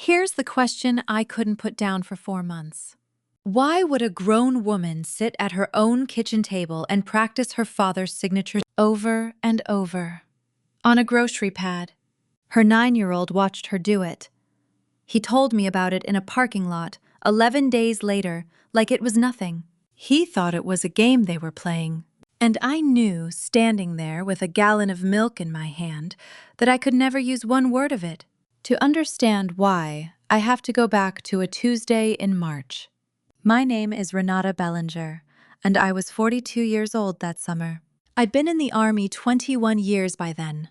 Here's the question I couldn't put down for 4 months. Why would a grown woman sit at her own kitchen table and practice her father's signature over and over? On a grocery pad. Her 9-year-old watched her do it. He told me about it in a parking lot 11 days later, like it was nothing. He thought it was a game they were playing. And I knew, standing there with a gallon of milk in my hand, that I could never use one word of it. To understand why, I have to go back to a Tuesday in March. My name is Renata Bellinger, and I was 42 years old that summer. I'd been in the Army 21 years by then.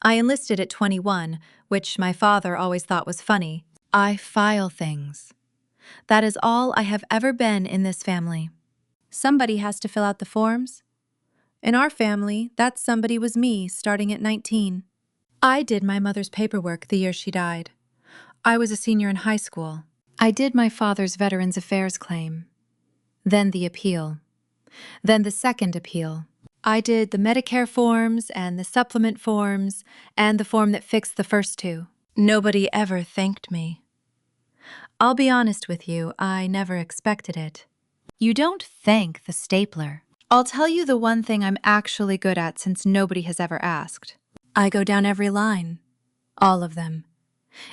I enlisted at 21, which my father always thought was funny. I file things. That is all I have ever been in this family. Somebody has to fill out the forms. In our family, that somebody was me, starting at 19. I did my mother's paperwork the year she died. I was a senior in high school. I did my father's Veterans Affairs claim. Then the appeal. Then the second appeal. I did the Medicare forms and the supplement forms and the form that fixed the first two. Nobody ever thanked me. I'll be honest with you, I never expected it. You don't thank the stapler. I'll tell you the one thing I'm actually good at since nobody has ever asked. I go down every line. All of them.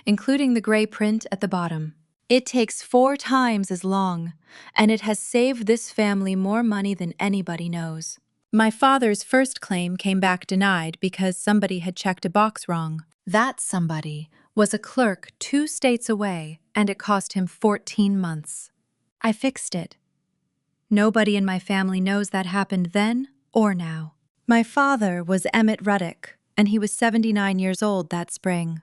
Including the gray print at the bottom. It takes 4 times as long, and it has saved this family more money than anybody knows. My father's first claim came back denied because somebody had checked a box wrong. That somebody was a clerk 2 states away, and it cost him 14 months. I fixed it. Nobody in my family knows that happened then or now. My father was Emmett Ruddick, and he was 79 years old that spring.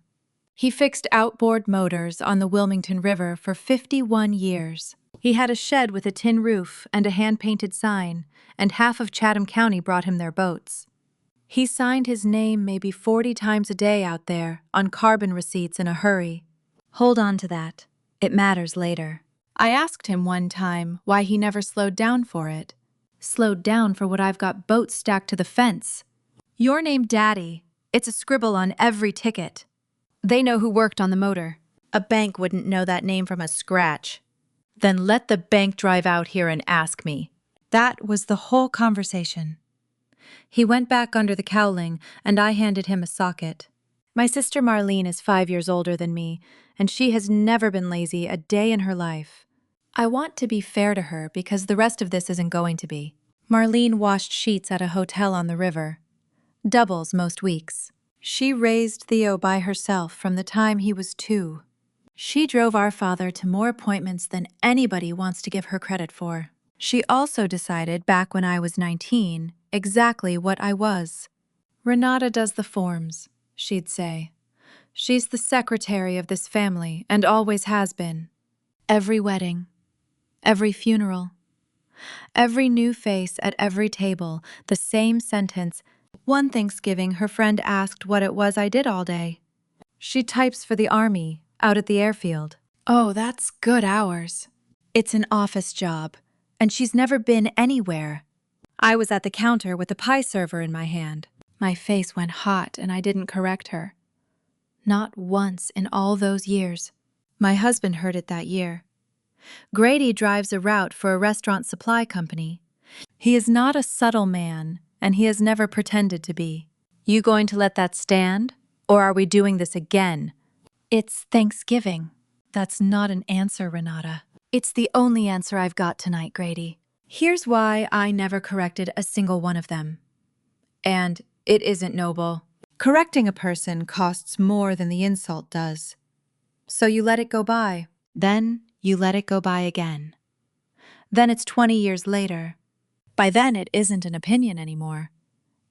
He fixed outboard motors on the Wilmington River for 51 years. He had a shed with a tin roof and a hand-painted sign, and half of Chatham County brought him their boats. He signed his name maybe 40 times a day out there on carbon receipts in a hurry. Hold on to that. It matters later. I asked him one time why he never slowed down for it. Slowed down for what I've got boats stacked to the fence. Your name, Daddy. It's a scribble on every ticket. They know who worked on the motor. A bank wouldn't know that name from a scratch. Then let the bank drive out here and ask me. That was the whole conversation. He went back under the cowling, and I handed him a socket. My sister Marlene is 5 years older than me, and she has never been lazy a day in her life. I want to be fair to her because the rest of this isn't going to be. Marlene washed sheets at a hotel on the river. Doubles most weeks. She raised Theo by herself from the time he was 2. She drove our father to more appointments than anybody wants to give her credit for. She also decided back when I was 19 exactly what I was. Renata does the forms, she'd say. She's the secretary of this family and always has been. Every wedding, every funeral, every new face at every table, the same sentence. One Thanksgiving, her friend asked what it was I did all day. She types for the Army, out at the airfield. Oh, that's good hours. It's an office job, and she's never been anywhere. I was at the counter with a pie server in my hand. My face went hot, and I didn't correct her. Not once in all those years. My husband heard it that year. Grady drives a route for a restaurant supply company. He is not a subtle man, and he has never pretended to be. You going to let that stand? Or are we doing this again? It's Thanksgiving. That's not an answer, Renata. It's the only answer I've got tonight, Grady. Here's why I never corrected a single one of them. And it isn't noble. Correcting a person costs more than the insult does. So you let it go by. Then you let it go by again. Then it's 20 years later. By then it isn't an opinion anymore.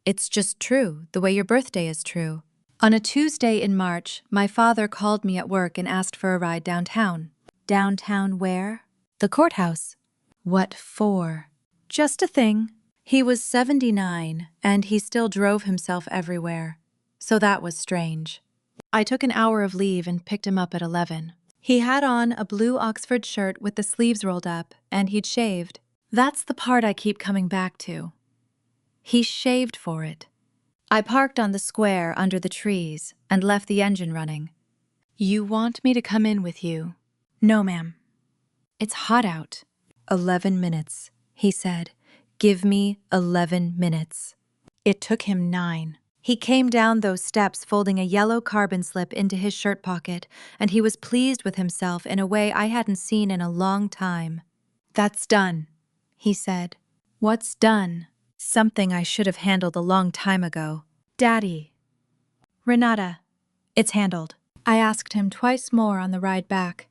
It's just true, the way your birthday is true. On a Tuesday in March, my father called me at work and asked for a ride downtown. Downtown where? The courthouse. What for? Just a thing. He was 79, and he still drove himself everywhere. So that was strange. I took an hour of leave and picked him up at 11. He had on a blue Oxford shirt with the sleeves rolled up, and he'd shaved. That's the part I keep coming back to. He shaved for it. I parked on the square under the trees and left the engine running. You want me to come in with you? No, ma'am. It's hot out. 11 minutes, he said. Give me 11 minutes. It took him 9. He came down those steps folding a yellow carbon slip into his shirt pocket, and he was pleased with himself in a way I hadn't seen in a long time. That's done, he said. What's done? Something I should have handled a long time ago. Daddy. Renata. It's handled. I asked him twice more on the ride back.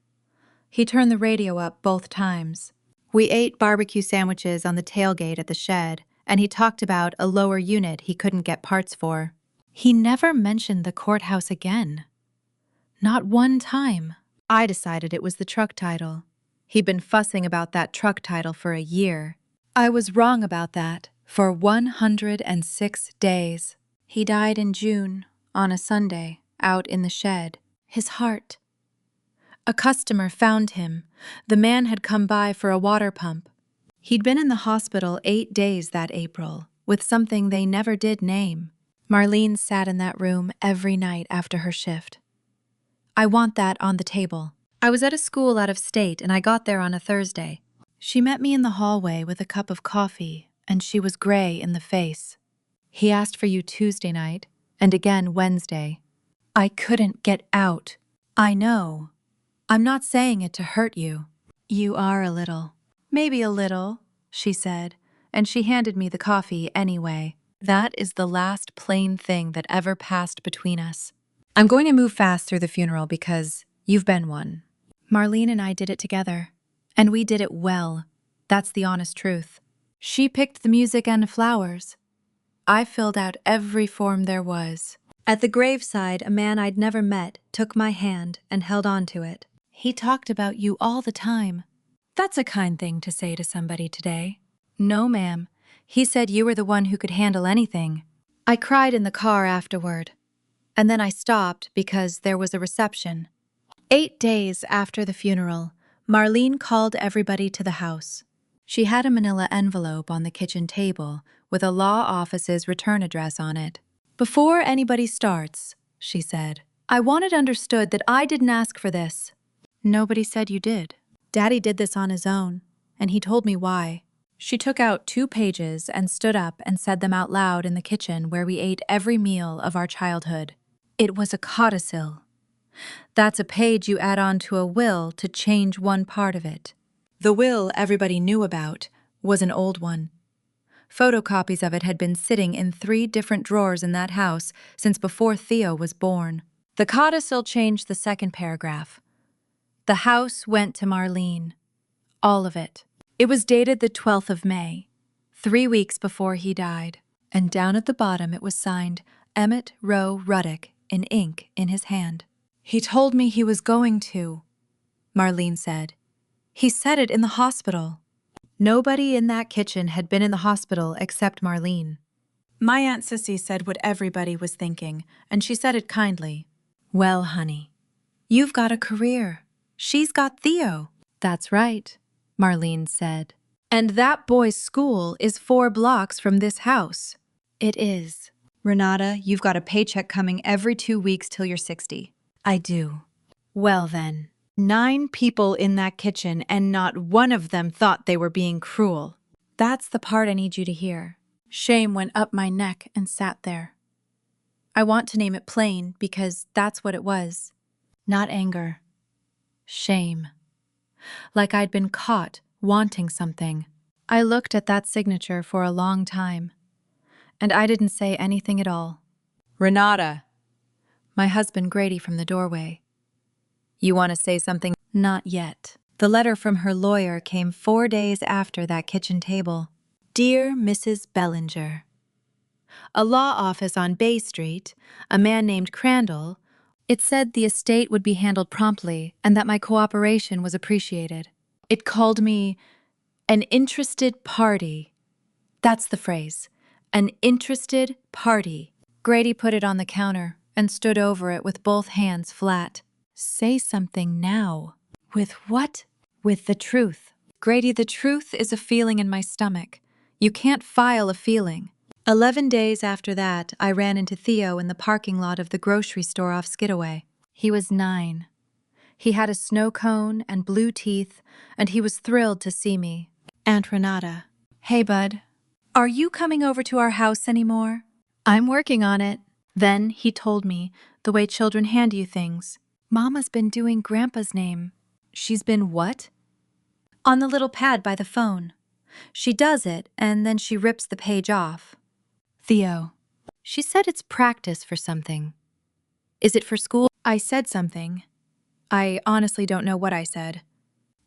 He turned the radio up both times. We ate barbecue sandwiches on the tailgate at the shed, and he talked about a lower unit he couldn't get parts for. He never mentioned the courthouse again. Not one time. I decided it was the truck title. He'd been fussing about that truck title for a year. I was wrong about that for 106 days. He died in June, on a Sunday, out in the shed. His heart. A customer found him. The man had come by for a water pump. He'd been in the hospital 8 days that April, with something they never did name. Marlene sat in that room every night after her shift. I want that on the table. I was at a school out of state and I got there on a Thursday. She met me in the hallway with a cup of coffee, and she was gray in the face. He asked for you Tuesday night, and again Wednesday. I couldn't get out. I know. I'm not saying it to hurt you. You are a little. Maybe a little, she said, and she handed me the coffee anyway. That is the last plain thing that ever passed between us. I'm going to move fast through the funeral because you've been one. Marlene and I did it together, and we did it well. That's the honest truth. She picked the music and flowers. I filled out every form there was. At the graveside, a man I'd never met took my hand and held on to it. He talked about you all the time. That's a kind thing to say to somebody today. No, ma'am. He said you were the one who could handle anything. I cried in the car afterward. And then I stopped because there was a reception. 8 days after the funeral, Marlene called everybody to the house. She had a manila envelope on the kitchen table with a law office's return address on it. Before anybody starts, she said, I want it understood that I didn't ask for this. Nobody said you did. Daddy did this on his own, and he told me why. She took out 2 pages and stood up and said them out loud in the kitchen where we ate every meal of our childhood. It was a codicil. That's a page you add on to a will to change one part of it. The will everybody knew about was an old one. Photocopies of it had been sitting in 3 different drawers in that house since before Theo was born. The codicil changed the second paragraph. The house went to Marlene. All of it. It was dated the 12th of May, 3 weeks before he died, and down at the bottom it was signed Emmett Rowe Ruddick in ink in his hand. He told me he was going to, Marlene said. He said it in the hospital. Nobody in that kitchen had been in the hospital except Marlene. My Aunt Sissy said what everybody was thinking, and she said it kindly. Well, honey, you've got a career. She's got Theo. That's right, Marlene said. And that boy's school is 4 blocks from this house. It is. Renata, you've got a paycheck coming every 2 weeks till you're 60. I do. Well then, 9 people in that kitchen and not one of them thought they were being cruel. That's the part I need you to hear. Shame went up my neck and sat there. I want to name it plain because that's what it was. Not anger. Shame. Like I'd been caught wanting something. I looked at that signature for a long time, and I didn't say anything at all. Renata. My husband Grady from the doorway. You want to say something? Not yet. The letter from her lawyer came 4 days after that kitchen table. Dear Mrs. Bellinger. A law office on Bay Street, a man named Crandall. It said the estate would be handled promptly and that my cooperation was appreciated. It called me an interested party. That's the phrase. An interested party. Grady put it on the counter and stood over it with both hands flat. Say something now. With what? With the truth. Grady, the truth is a feeling in my stomach. You can't file a feeling. 11 days after that, I ran into Theo in the parking lot of the grocery store off Skidaway. He was 9. He had a snow cone and blue teeth, and he was thrilled to see me. Aunt Renata. Hey, bud. Are you coming over to our house anymore? I'm working on it. Then he told me the way children hand you things. Mama's been doing Grandpa's name. She's been what? On the little pad by the phone. She does it, and then she rips the page off. Theo. She said it's practice for something. Is it for school? I said something. I honestly don't know what I said.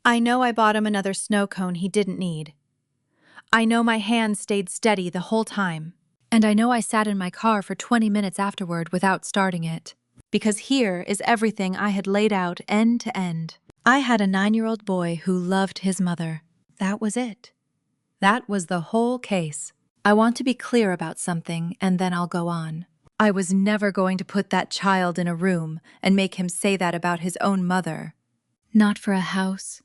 I know I bought him another snow cone he didn't need. I know my hand stayed steady the whole time. And I know I sat in my car for 20 minutes afterward without starting it. Because here is everything I had laid out end to end. I had a 9-year-old boy who loved his mother. That was it. That was the whole case. I want to be clear about something, and then I'll go on. I was never going to put that child in a room and make him say that about his own mother. Not for a house.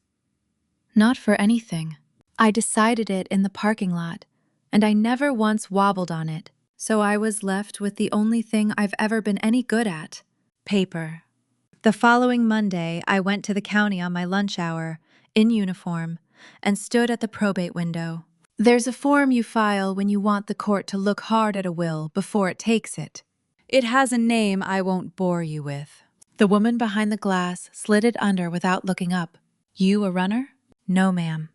Not for anything. I decided it in the parking lot, and I never once wobbled on it, so I was left with the only thing I've ever been any good at: paper. The following Monday, I went to the county on my lunch hour, in uniform, and stood at the probate window. There's a form you file when you want the court to look hard at a will before it takes it. It has a name I won't bore you with. The woman behind the glass slid it under without looking up. You a runner? No, ma'am.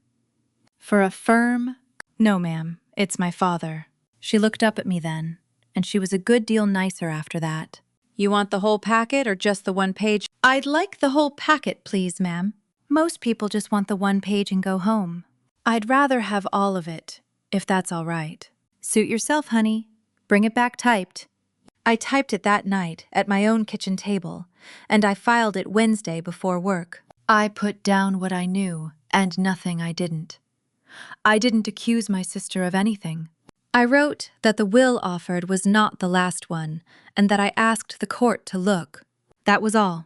For a firm? No, ma'am. It's my father. She looked up at me then, and she was a good deal nicer after that. You want the whole packet or just the one page? I'd like the whole packet, please, ma'am. Most people just want the one page and go home. I'd rather have all of it, if that's all right. Suit yourself, honey. Bring it back typed. I typed it that night at my own kitchen table, and I filed it Wednesday before work. I put down what I knew and nothing I didn't. I didn't accuse my sister of anything. I wrote that the will offered was not the last one, and that I asked the court to look. That was all.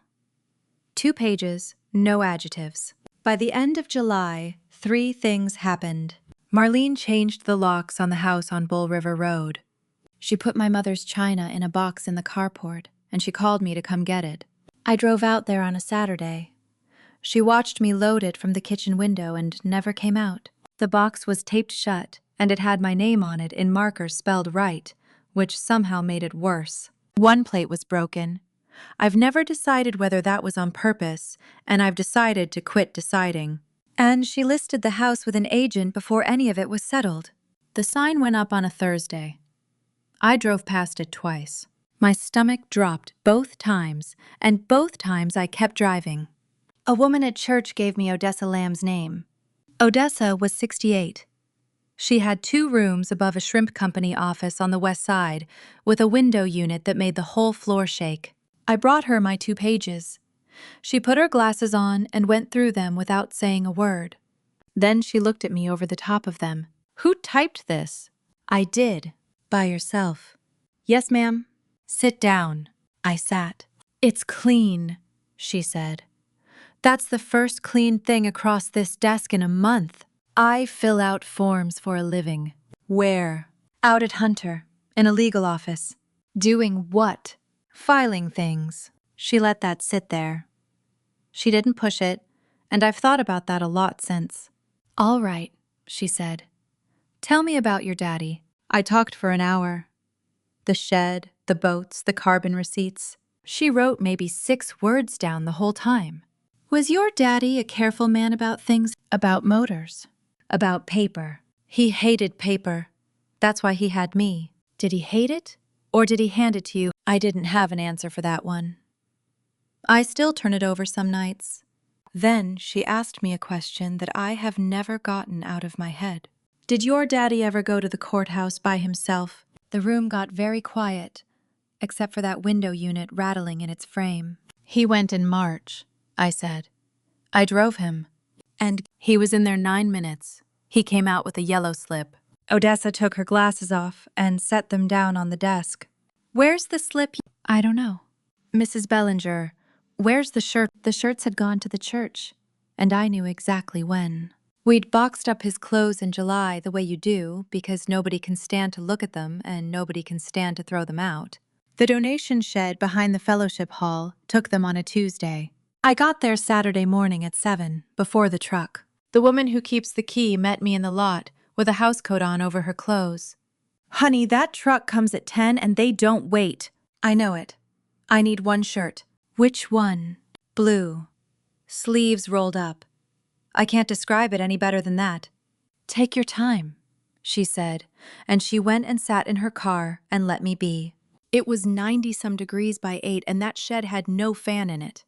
2 pages, no adjectives. By the end of July, 3 things happened. Marlene changed the locks on the house on Bull River Road. She put my mother's china in a box in the carport, and she called me to come get it. I drove out there on a Saturday. She watched me load it from the kitchen window and never came out. The box was taped shut, and it had my name on it in markers spelled right, which somehow made it worse. 1 plate was broken. I've never decided whether that was on purpose, and I've decided to quit deciding. And she listed the house with an agent before any of it was settled. The sign went up on a Thursday. I drove past it twice. My stomach dropped both times, and both times I kept driving. A woman at church gave me Odessa Lamb's name. Odessa was 68. She had 2 rooms above a shrimp company office on the west side, with a window unit that made the whole floor shake. I brought her my 2 pages. She put her glasses on and went through them without saying a word. Then she looked at me over the top of them. Who typed this? I did. By yourself. Yes, ma'am. Sit down. I sat. It's clean, she said. That's the first clean thing across this desk in a month. I fill out forms for a living. Where? Out at Hunter, in a legal office. Doing what? Filing things. She let that sit there. She didn't push it, and I've thought about that a lot since. All right, she said. Tell me about your daddy. I talked for an hour. The shed, the boats, the carbon receipts. She wrote maybe 6 words down the whole time. Was your daddy a careful man about things? About motors? About paper. He hated paper. That's why he had me. Did he hate it? Or did he hand it to you? I didn't have an answer for that one. I still turn it over some nights. Then she asked me a question that I have never gotten out of my head. Did your daddy ever go to the courthouse by himself? The room got very quiet, except for that window unit rattling in its frame. He went in March, I said. I drove him. And he was in there 9 minutes. He came out with a yellow slip. Odessa took her glasses off and set them down on the desk. Where's the slip? I don't know. Mrs. Bellinger, where's the shirt? The shirts had gone to the church, and I knew exactly when. We'd boxed up his clothes in July the way you do, because nobody can stand to look at them and nobody can stand to throw them out. The donation shed behind the fellowship hall took them on a Tuesday. I got there Saturday morning at 7, before the truck. The woman who keeps the key met me in the lot with a housecoat on over her clothes. "Honey, that truck comes at 10 and they don't wait." "I know it. I need one shirt." "Which one?" "Blue. Sleeves rolled up. I can't describe it any better than that." "Take your time," she said, and she went and sat in her car and let me be. It was 90-some degrees by 8 and that shed had no fan in it.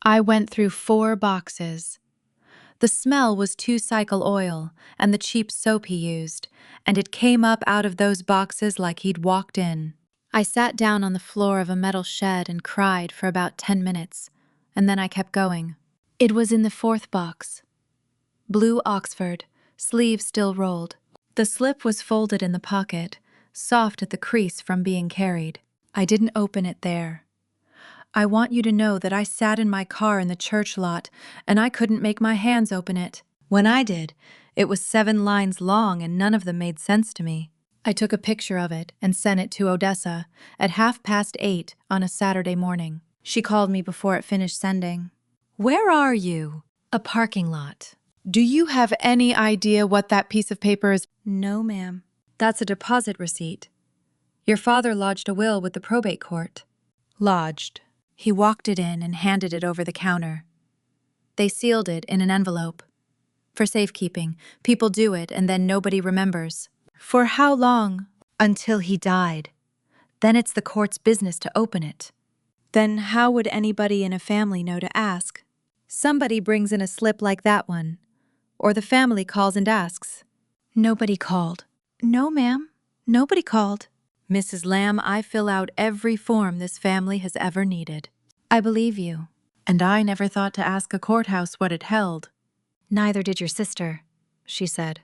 I went through 4 boxes. The smell was 2-cycle oil and the cheap soap he used, and it came up out of those boxes like he'd walked in. I sat down on the floor of a metal shed and cried for about 10 minutes, and then I kept going. It was in the 4th box. Blue Oxford, sleeve still rolled. The slip was folded in the pocket, soft at the crease from being carried. I didn't open it there. I want you to know that I sat in my car in the church lot and I couldn't make my hands open it. When I did, it was 7 lines long and none of them made sense to me. I took a picture of it and sent it to Odessa at 8:30 on a Saturday morning. She called me before it finished sending. "Where are you?" "A parking lot." "Do you have any idea what that piece of paper is?" "No, ma'am." "That's a deposit receipt. Your father lodged a will with the probate court." "Lodged." He walked it in and handed it over the counter. They sealed it in an envelope. For safekeeping, people do it and then nobody remembers. "For how long?" "Until he died. Then it's the court's business to open it." "Then how would anybody in a family know to ask?" "Somebody brings in a slip like that one. Or the family calls and asks." "Nobody called." "No, ma'am. Nobody called." "Mrs. Lamb, I fill out every form this family has ever needed." "I believe you." "And I never thought to ask a courthouse what it held." "Neither did your sister," she said.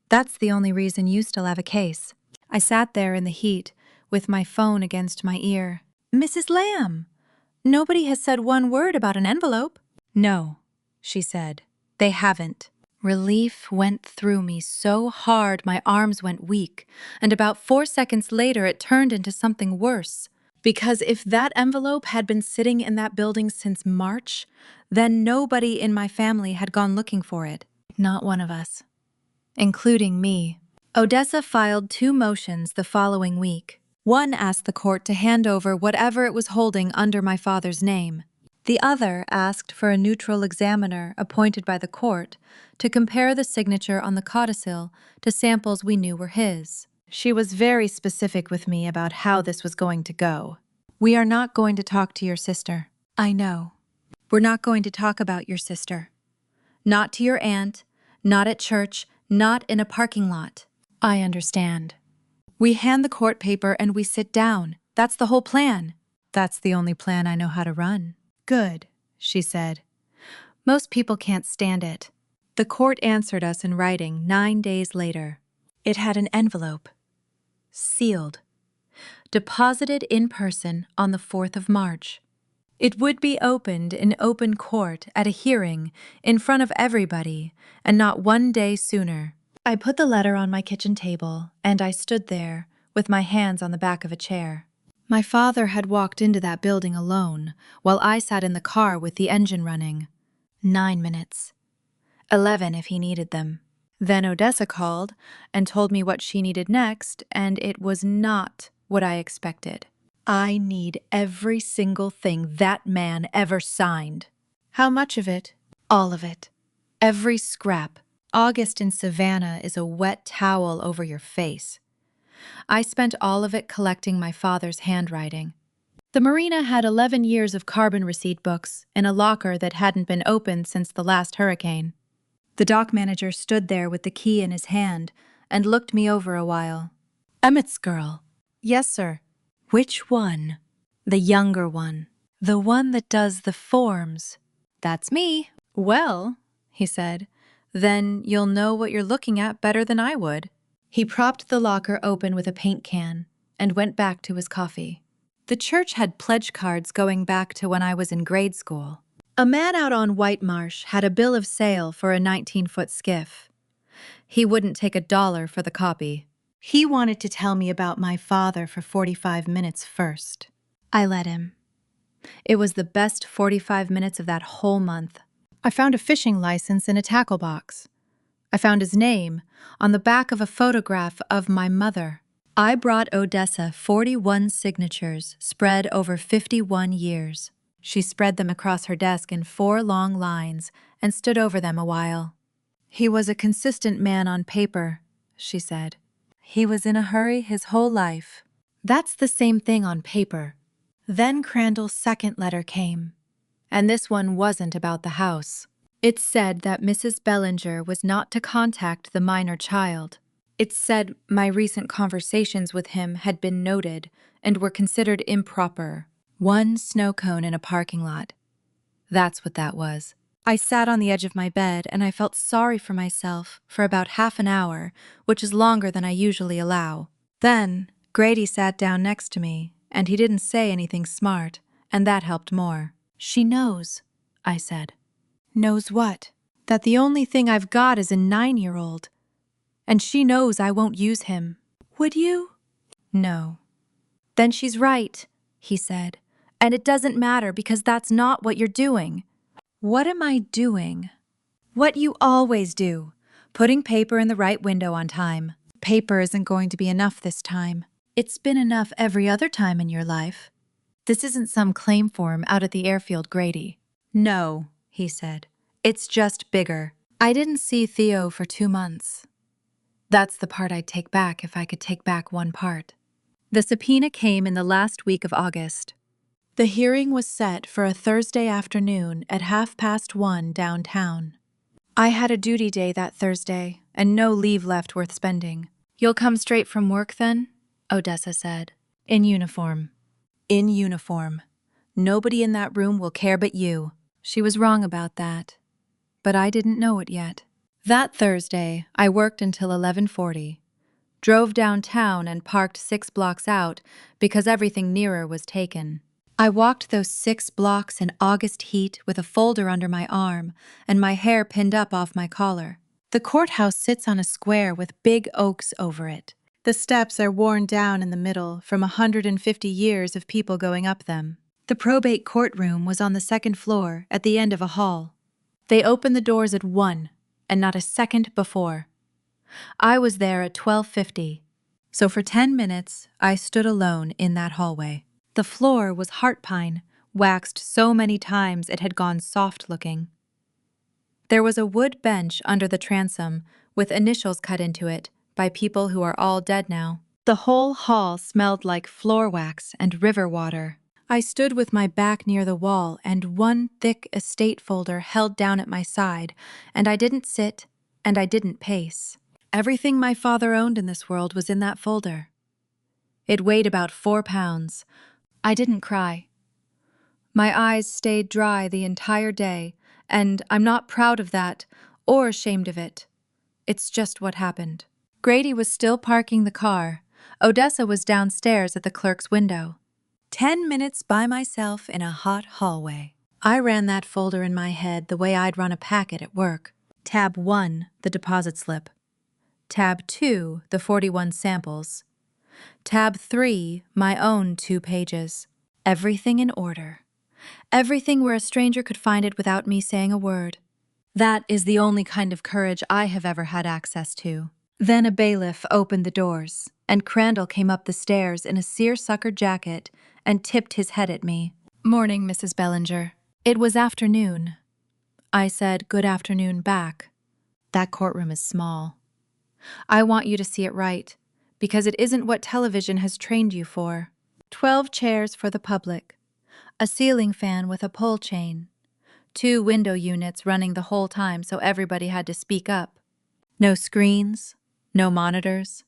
"That's the only reason you still have a case." I sat there in the heat with my phone against my ear. "Mrs. Lamb, nobody has said one word about an envelope." "No," she said. "They haven't." Relief went through me so hard my arms went weak, and about 4 seconds later it turned into something worse. Because if that envelope had been sitting in that building since March, then nobody in my family had gone looking for it. Not one of us. Including me. Odessa filed 2 motions the following week. One asked the court to hand over whatever it was holding under my father's name. The other asked for a neutral examiner appointed by the court to compare the signature on the codicil to samples we knew were his. She was very specific with me about how this was going to go. "We are not going to talk to your sister." "I know. We're not going to talk about your sister. Not to your aunt, not at church, not in a parking lot." "I understand." "We hand the court paper and we sit down. That's the whole plan." "That's the only plan I know how to run." "Good," she said. "Most people can't stand it." The court answered us in writing 9 days later. It had an envelope. Sealed. Deposited in person on the 4th of March. It would be opened in open court at a hearing in front of everybody, and not 1 day sooner. I put the letter on my kitchen table, and I stood there with my hands on the back of a chair. My father had walked into that building alone, while I sat in the car with the engine running. 9 minutes. 11 if he needed them. Then Odessa called and told me what she needed next, and it was not what I expected. "I need every single thing that man ever signed." "How much of it?" "All of it. Every scrap. August in Savannah is a wet towel over your face." I spent all of it collecting my father's handwriting. The marina had 11 years of carbon receipt books in a locker that hadn't been opened since the last hurricane. The dock manager stood there with the key in his hand and looked me over a while. "Emmett's girl." "Yes, sir." "Which one?" "The younger one. The one that does the forms." "That's me." "Well," he said, "then you'll know what you're looking at better than I would." He propped the locker open with a paint can and went back to his coffee. The church had pledge cards going back to when I was in grade school. A man out on White Marsh had a bill of sale for a 19-foot skiff. He wouldn't take $1 for the copy. He wanted to tell me about my father for 45 minutes first. I let him. It was the best 45 minutes of that whole month. I found a fishing license in a tackle box. I found his name on the back of a photograph of my mother. I brought Odessa 41 signatures spread over 51 years. She spread them across her desk in 4 long lines and stood over them a while. He was a consistent man on paper, she said. He was in a hurry his whole life. That's the same thing on paper. Then Crandall's second letter came, and this one wasn't about the house. It said that Mrs. Bellinger was not to contact the minor child. It said my recent conversations with him had been noted and were considered improper. 1 snow cone in a parking lot. That's what that was. I sat on the edge of my bed and I felt sorry for myself for about half an hour, which is longer than I usually allow. Then, Grady sat down next to me, and he didn't say anything smart, and that helped more. She knows, I said. Knows what? That the only thing I've got is a 9-year-old. And she knows I won't use him. Would you? No. Then she's right, he said. And it doesn't matter because that's not what you're doing. What am I doing? What you always do. Putting paper in the right window on time. Paper isn't going to be enough this time. It's been enough every other time in your life. This isn't some claim form out at the airfield, Grady. No, he said. It's just bigger. I didn't see Theo for 2 months. That's the part I'd take back if I could take back one part. The subpoena came in the last week of August. The hearing was set for a Thursday afternoon at 1:30 downtown. I had a duty day that Thursday, and no leave left worth spending. You'll come straight from work then? Odessa said. In uniform. In uniform. Nobody in that room will care but you. She was wrong about that. But I didn't know it yet. That Thursday, I worked until 11:40. Drove downtown and parked 6 blocks out because everything nearer was taken. I walked those 6 blocks in August heat with a folder under my arm and my hair pinned up off my collar. The courthouse sits on a square with big oaks over it. The steps are worn down in the middle from 150 years of people going up them. The probate courtroom was on the 2nd floor at the end of a hall. They opened the doors at 1, and not a second before. I was there at 12:50, so for 10 minutes I stood alone in that hallway. The floor was heart pine, waxed so many times it had gone soft-looking. There was a wood bench under the transom with initials cut into it by people who are all dead now. The whole hall smelled like floor wax and river water. I stood with my back near the wall and one thick estate folder held down at my side, and I didn't sit and I didn't pace. Everything my father owned in this world was in that folder. It weighed about 4 pounds. I didn't cry. My eyes stayed dry the entire day, and I'm not proud of that or ashamed of it. It's just what happened. Grady was still parking the car. Odessa was downstairs at the clerk's window. 10 minutes by myself in a hot hallway. I ran that folder in my head the way I'd run a packet at work. Tab 1, the deposit slip. Tab 2, the 41 samples. Tab 3, my own 2 pages. Everything in order. Everything where a stranger could find it without me saying a word. That is the only kind of courage I have ever had access to. Then a bailiff opened the doors, and Crandall came up the stairs in a seersucker jacket and tipped his head at me. Morning, Mrs. Bellinger. It was afternoon. I said good afternoon back. That courtroom is small. I want you to see it right, because it isn't what television has trained you for. 12 chairs for the public, a ceiling fan with a pole chain, 2 window units running the whole time so everybody had to speak up. No screens, no monitors,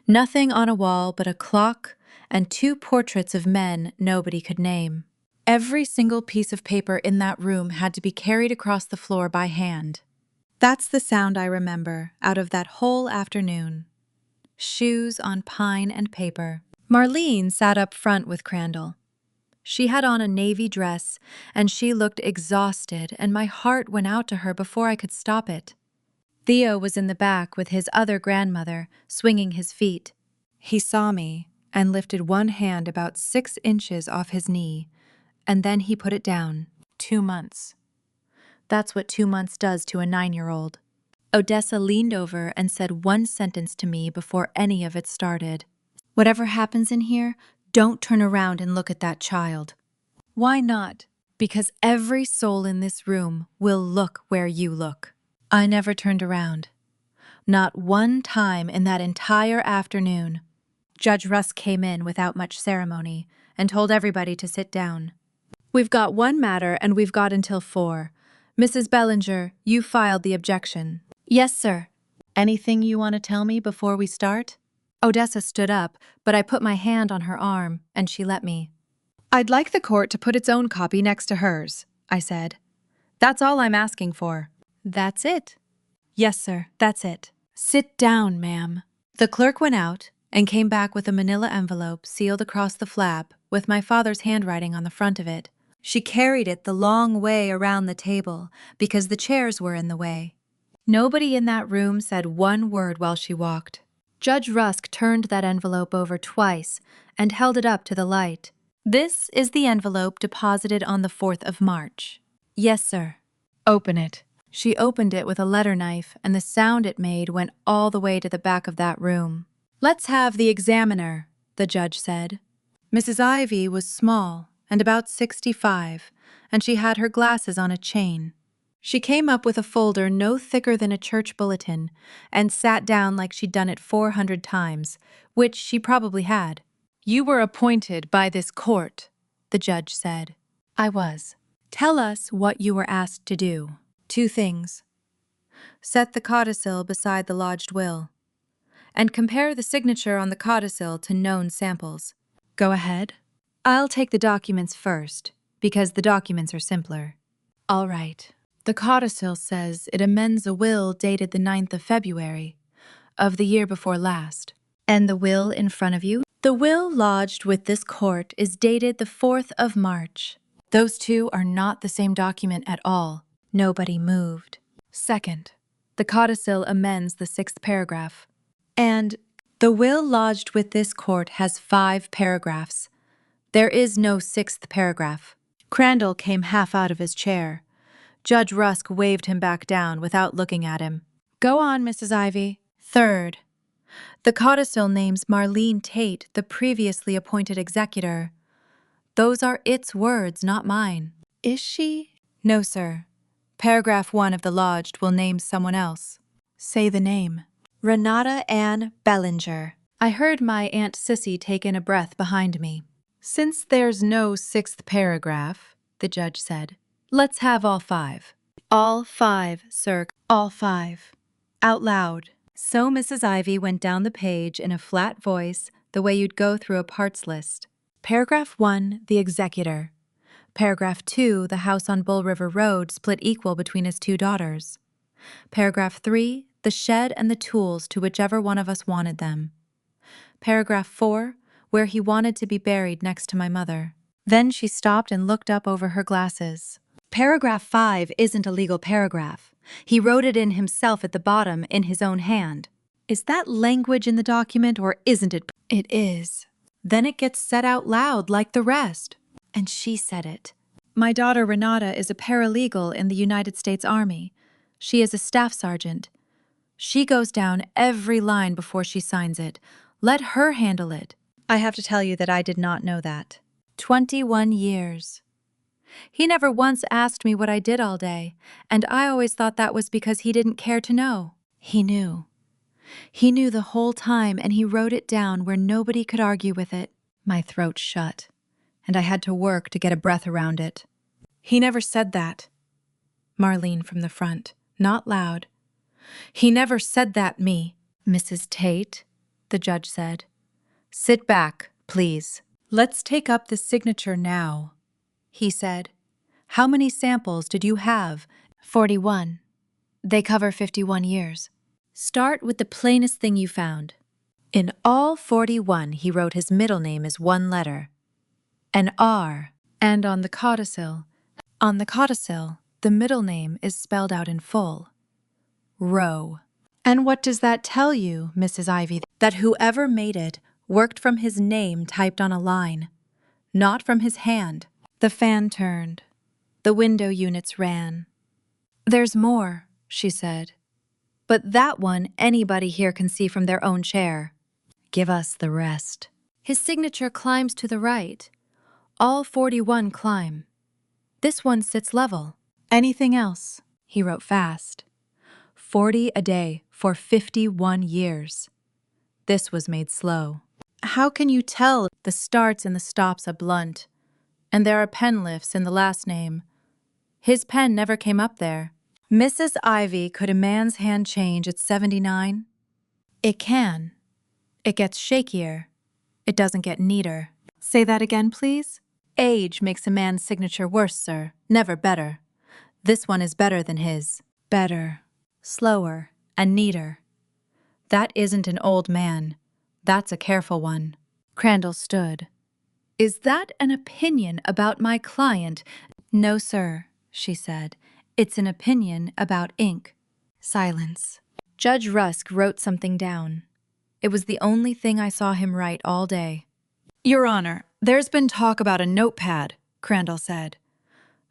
nothing on a wall but a clock and 2 portraits of men nobody could name. Every single piece of paper in that room had to be carried across the floor by hand. That's the sound I remember out of that whole afternoon. Shoes on pine and paper. Marlene sat up front with Crandall. She had on a navy dress, and she looked exhausted, and my heart went out to her before I could stop it. Theo was in the back with his other grandmother, swinging his feet. He saw me and lifted one hand about 6 inches off his knee, and then he put it down. 2 months. That's what 2 months does to a 9-year-old. Odessa leaned over and said one sentence to me before any of it started. Whatever happens in here, don't turn around and look at that child. Why not? Because every soul in this room will look where you look. I never turned around. Not one time in that entire afternoon. Judge Rusk came in without much ceremony and told everybody to sit down. We've got one matter and we've got until 4. Mrs. Bellinger, you filed the objection. Yes, sir. Anything you want to tell me before we start? Odessa stood up, but I put my hand on her arm and she let me. I'd like the court to put its own copy next to hers, I said. That's all I'm asking for. That's it. Yes, sir, that's it. Sit down, ma'am. The clerk went out and came back with a manila envelope sealed across the flap with my father's handwriting on the front of it. She carried it the long way around the table because the chairs were in the way. Nobody in that room said one word while she walked. Judge Rusk turned that envelope over twice and held it up to the light. This is the envelope deposited on the 4th of March. Yes, sir. Open it. She opened it with a letter knife, and the sound it made went all the way to the back of that room. Let's have the examiner, the judge said. Mrs. Ivy was small and about 65, and she had her glasses on a chain. She came up with a folder no thicker than a church bulletin and sat down like she'd done it 400 times, which she probably had. You were appointed by this court, the judge said. I was. Tell us what you were asked to do. 2 things. Set the codicil beside the lodged will, and compare the signature on the codicil to known samples. Go ahead. I'll take the documents first, because the documents are simpler. All right. The codicil says it amends a will dated the 9th of February of the year before last. And the will in front of you? The will lodged with this court is dated the 4th of March. Those two are not the same document at all. Nobody moved. Second, the codicil amends the 6th paragraph. And the will lodged with this court has 5 paragraphs. There is no 6th paragraph. Crandall came half out of his chair. Judge Rusk waved him back down without looking at him. Go on, Mrs. Ivy. Third, the codicil names Marlene Tate, the previously appointed executor. Those are its words, not mine. Is she? No, sir. Paragraph 1 of the lodged will name someone else. Say the name. Renata Ann Bellinger. I heard my Aunt Sissy take in a breath behind me. Since there's no 6th paragraph, the judge said, let's have all 5. All 5, sir. All 5. Out loud. So Mrs. Ivy went down the page in a flat voice, the way you'd go through a parts list. Paragraph 1, the executor. Paragraph 2, the house on Bull River Road split equal between his 2 daughters. Paragraph 3, the shed and the tools to whichever one of us wanted them. Paragraph 4, where he wanted to be buried next to my mother. Then she stopped and looked up over her glasses. Paragraph 5 isn't a legal paragraph. He wrote it in himself at the bottom in his own hand. Is that language in the document or isn't it? It is. Then it gets said out loud like the rest. And she said it. My daughter Renata is a paralegal in the United States Army. She is a staff sergeant. She goes down every line before she signs it. Let her handle it. I have to tell you that I did not know that. 21 years. He never once asked me what I did all day, and I always thought that was because he didn't care to know. He knew. He knew the whole time, and he wrote it down where nobody could argue with it. My throat shut, and I had to work to get a breath around it. He never said that. Marlene from the front, not loud. He never said that, me. Mrs. Tate, the judge said. Sit back, please. Let's take up the signature now, he said. How many samples did you have? 41. They cover 51 years. Start with the plainest thing you found. In all 41, he wrote his middle name as one letter, an R, and on the codicil, the middle name is spelled out in full. Row. And what does that tell you, Mrs. Ivy? That whoever made it worked from his name typed on a line, not from his hand. The fan turned. The window units ran. There's more, she said. But that one anybody here can see from their own chair. Give us the rest. His signature climbs to the right. All 41 climb. This one sits level. Anything else? He wrote fast. 40 a day for 51 years. This was made slow. How can you tell? The starts and the stops are blunt. And there are pen lifts in the last name. His pen never came up there. Mrs. Ivy, could a man's hand change at 79? It can. It gets shakier. It doesn't get neater. Say that again, please. Age makes a man's signature worse, sir. Never better. This one is better than his. Better. Slower. And neater. That isn't an old man. That's a careful one. Crandall stood. Is that an opinion about my client? No, sir, she said. It's an opinion about ink. Silence. Judge Rusk wrote something down. It was the only thing I saw him write all day. Your Honor, there's been talk about a notepad, Crandall said.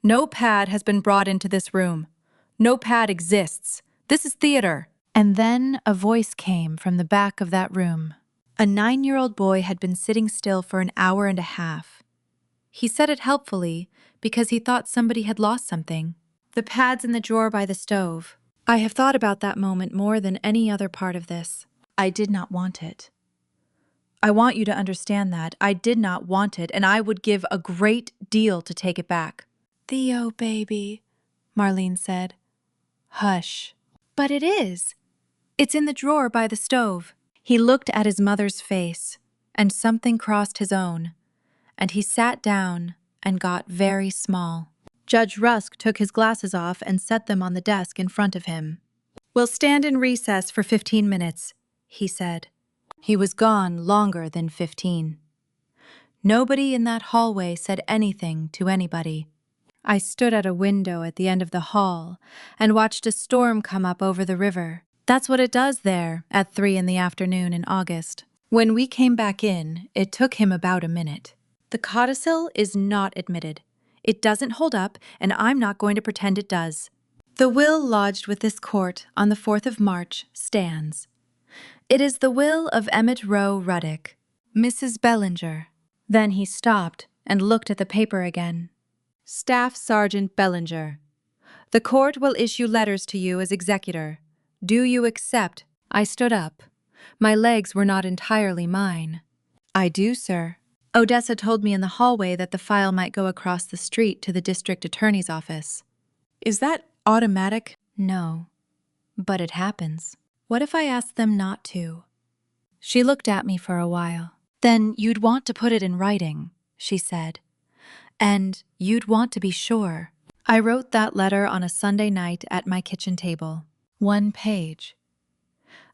No pad has been brought into this room. No pad exists. This is theater. And then a voice came from the back of that room. A 9-year-old boy had been sitting still for an hour and a half. He said it helpfully because he thought somebody had lost something. The pad's in the drawer by the stove. I have thought about that moment more than any other part of this. I did not want it. I want you to understand that. I did not want it, and I would give a great deal to take it back. Theo, baby, Marlene said. Hush. But it is. It's in the drawer by the stove. He looked at his mother's face, and something crossed his own, and he sat down and got very small. Judge Rusk took his glasses off and set them on the desk in front of him. We'll stand in recess for 15 minutes, he said. He was gone longer than 15. Nobody in that hallway said anything to anybody. I stood at a window at the end of the hall and watched a storm come up over the river. That's what it does there at 3 in the afternoon in August. When we came back in, it took him about a minute. The codicil is not admitted. It doesn't hold up, and I'm not going to pretend it does. The will lodged with this court on the 4th of March stands. It is the will of Emmett Rowe Ruddick, Mrs. Bellinger. Then he stopped and looked at the paper again. Staff Sergeant Bellinger. The court will issue letters to you as executor. Do you accept? I stood up. My legs were not entirely mine. I do, sir. Odessa told me in the hallway that the file might go across the street to the district attorney's office. Is that automatic? No. But it happens. What if I asked them not to? She looked at me for a while. Then you'd want to put it in writing, she said. And you'd want to be sure. I wrote that letter on a Sunday night at my kitchen table. 1 page.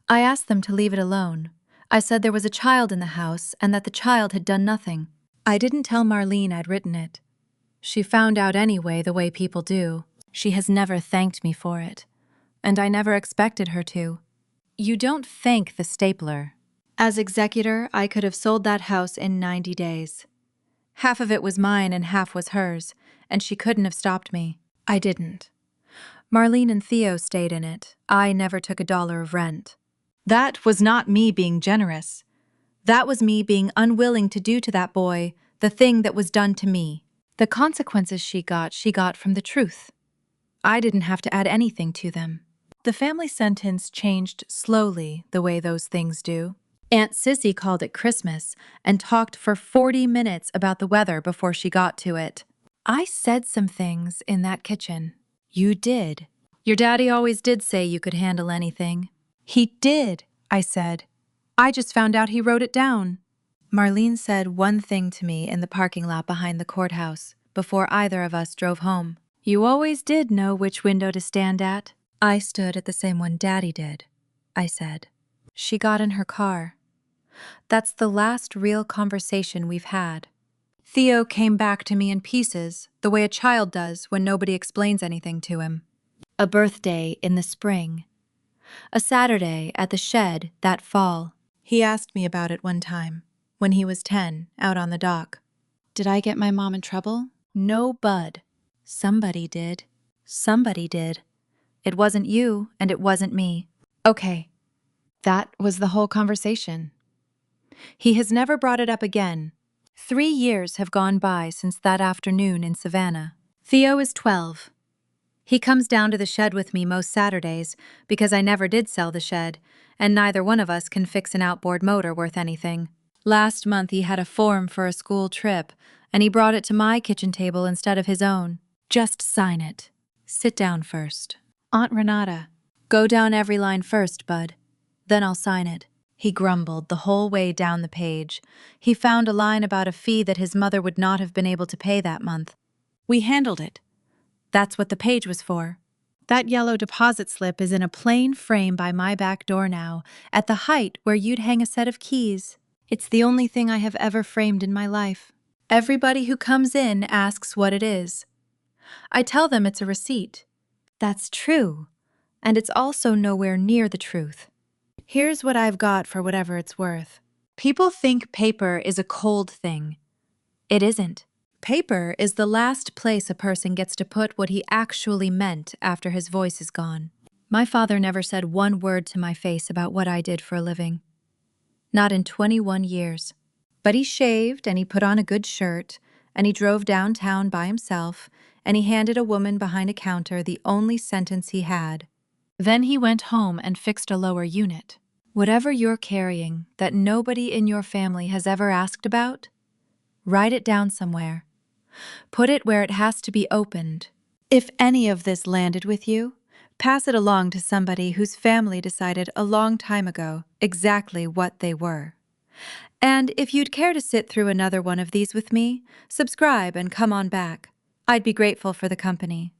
I asked them to leave it alone. I said there was a child in the house and that the child had done nothing. I didn't tell Marlene I'd written it. She found out anyway, the way people do. She has never thanked me for it. And I never expected her to. You don't thank the stapler. As executor, I could have sold that house in 90 days. Half of it was mine and half was hers, and she couldn't have stopped me. I didn't. Marlene and Theo stayed in it. I never took $1 of rent. That was not me being generous. That was me being unwilling to do to that boy the thing that was done to me. The consequences she got from the truth. I didn't have to add anything to them. The family sentence changed slowly, the way those things do. Aunt Sissy called it Christmas and talked for 40 minutes about the weather before she got to it. I said some things in that kitchen. You did. Your daddy always did say you could handle anything. He did, I said. I just found out he wrote it down. Marlene said one thing to me in the parking lot behind the courthouse before either of us drove home. You always did know which window to stand at. I stood at the same one Daddy did, I said. She got in her car. That's the last real conversation we've had. Theo came back to me in pieces, the way a child does when nobody explains anything to him. A birthday in the spring. A Saturday at the shed that fall. He asked me about it one time, when he was 10, out on the dock. Did I get my mom in trouble? No, bud. Somebody did. Somebody did. It wasn't you, and it wasn't me. Okay. That was the whole conversation. He has never brought it up again. 3 years have gone by since that afternoon in Savannah. Theo is 12. He comes down to the shed with me most Saturdays because I never did sell the shed, and neither one of us can fix an outboard motor worth anything. Last month he had a form for a school trip, and he brought it to my kitchen table instead of his own. Just sign it. Sit down first. Aunt Renata, go down every line first, bud. Then I'll sign it. He grumbled the whole way down the page. He found a line about a fee that his mother would not have been able to pay that month. We handled it. That's what the page was for. That yellow deposit slip is in a plain frame by my back door now, at the height where you'd hang a set of keys. It's the only thing I have ever framed in my life. Everybody who comes in asks what it is. I tell them it's a receipt. That's true, and it's also nowhere near the truth. Here's what I've got for whatever it's worth. People think paper is a cold thing. It isn't. Paper is the last place a person gets to put what he actually meant after his voice is gone. My father never said one word to my face about what I did for a living. Not in 21 years. But he shaved, and he put on a good shirt, and he drove downtown by himself, and he handed a woman behind a counter the only sentence he had. Then he went home and fixed a lower unit. Whatever you're carrying that nobody in your family has ever asked about, write it down somewhere. Put it where it has to be opened. If any of this landed with you, pass it along to somebody whose family decided a long time ago exactly what they were. And if you'd care to sit through another one of these with me, subscribe and come on back. I'd be grateful for the company.